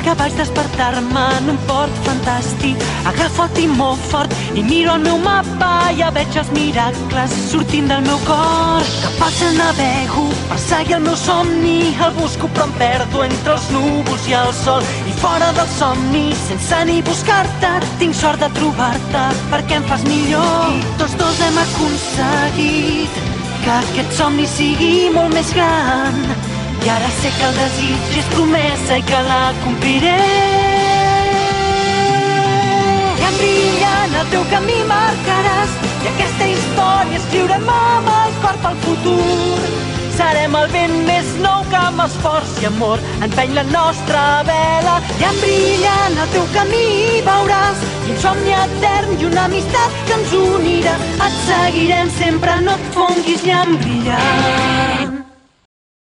que vaig despertar-me en un port fantàstic. Agafo el timó fort i miro el meu mapa, ja veig els miracles sortint del meu cor. Cap al cel navego per seguir el meu somni, el busco però em perdo entre els núvols i el sol. I fora del somni, sense ni buscar-te, tinc sort de trobar-te perquè em fas millor. I tots dos hem aconseguit que aquest somni sigui molt més gran. I ara sé que el desig és promesa i que la compliré. I en brillant el teu camí marcaràs, i aquesta història escriurem amb el cor pel futur. Serem el vent més nou que amb esforç i amor empeny la nostra vela. I en brillant el teu camí veuràs un somni etern i una amistat que ens unirà. Et seguirem sempre, no et fonguis, i en brillant